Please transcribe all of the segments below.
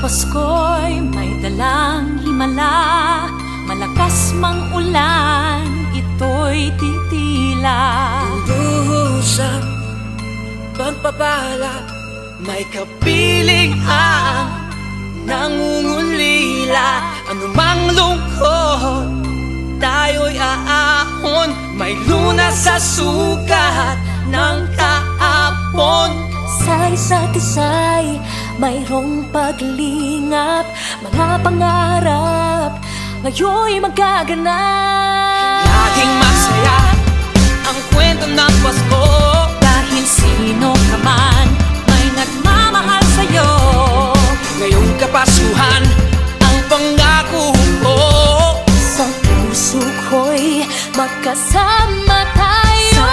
Pasko'y may dalang himala, malakas mang ulan, ito'y titila. Duhusap, pagpapala, may kapiling ang nangungulila. Anumang lungkot, tayo'y aahon, may lunas sa sukat ng kahapon. Sa isa't isa'y mayroong paglingap, mga pangarap ngayon'y magaganap. Laging masaya ang kwento ng Pasko, Dahil sino ka man may nagmamahal sa'yo. ngayong Kapaskuhan ang pangako ko. Sa puso ko'y magkasama tayo. Sa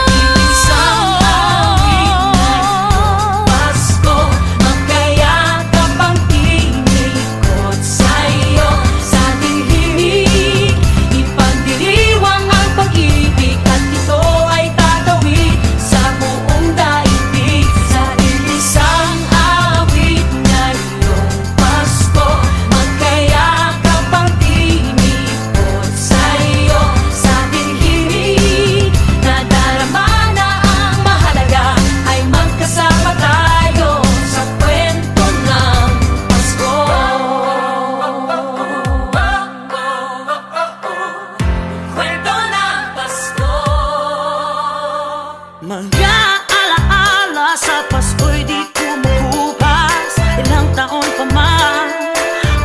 isang awit ngayong Pasko, magkayakap ang tinikot sa'yo. Sa dilimig, ipagdiriwang ang pag-ibig, at ito ay tatawid sa buong daigdig. Sa isang awit ngayong Pasko, magkayakap ang tinikot sa'yo. Sa dilimig, nadarama na ang mahalaga, ay magkasama tayo sa kwento ng Pasko. Kwento ng Pasko. Mga alaala sa Pasko'y di kumukupas, ilang taon pa man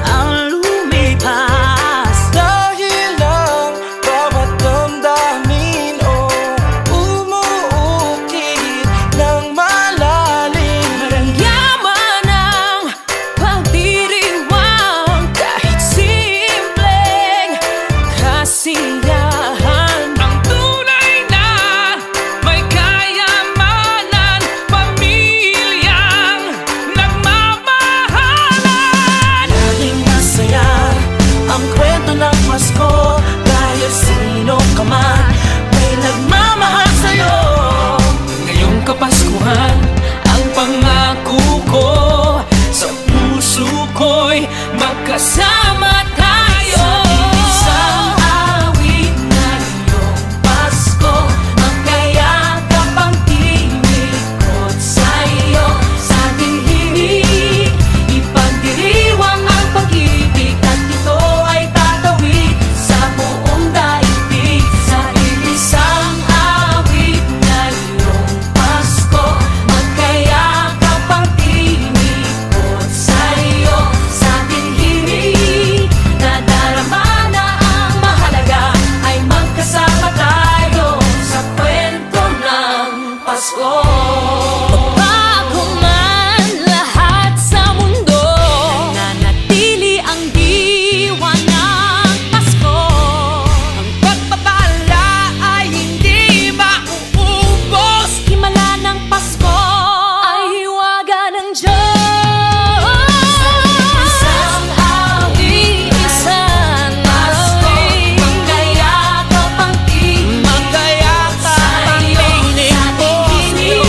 ang lumipas. Dahil ang bawat damdamin umuukit ng malalim. Yaman ang pagdiriwang, kahit simpleng kasiyahan. Ang tunay na may kayamanan, pamilyang nagmamahalan. Laging masaya ang kwento ng Pasko, dahil sino ka man may nagmamahal sa'yo. Ngayong Kapaskuhan ang pangako ko, sa puso ko'y magkasama tayo. Isang awit ngayong Pasko, magkayakap ang tinikot sa'yo. Sa dilimig, ipagdiriwang ang pag-ibig, at ito ay tatawid sa buong daigdig. Sa isang awit ngayong Pasko, magkayakap ang tinikot sa'yo. Sa dilimig, nadarama na ang mahalaga, ay magkasama tayo sa kwento ng Pasko. Magbago man lahat sa mundo, nananatili ang diwa ng Pasko. Ang pagpapala ay hindi mauubos. Himala ng Pasko ay hiwaga ng Diyos. Isang awit, isang Pasko, magkayakap ang tinig Magkayakap ang sa'yo. tinig Sa ko. dilimig,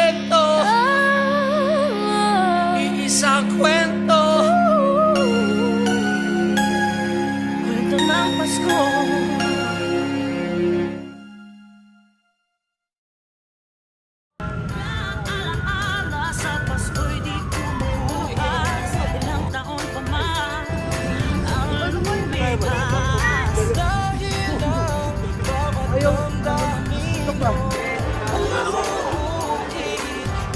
kwento, iisang kwento, kwento ng Pasko. Alaala sa Pasko'y di kumukas. Ilang taon pa man ang lumipas. Dahil ang bawat damdamin mo umuuti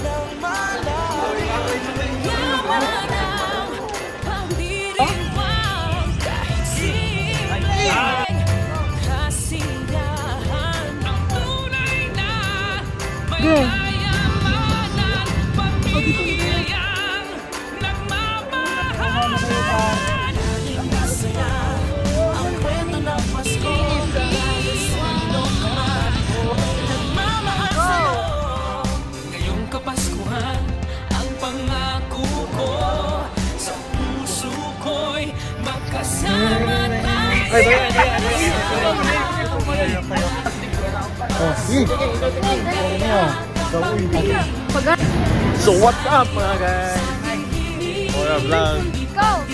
ng malalim. Yaman ang pagdiriwang kahit simpleng kasiyahan. Ang tunay na may kayamanan, pamilyang nagmamahalan. Laging masaya ang kwento ng Pasko. Kahit sino ka man, nagmamahal sa'yo. Ngayong Kapaskuhan, ang pangako ko sa puso ko'y magkasama tayo. So what's up mga guys? Hola vlog. Go!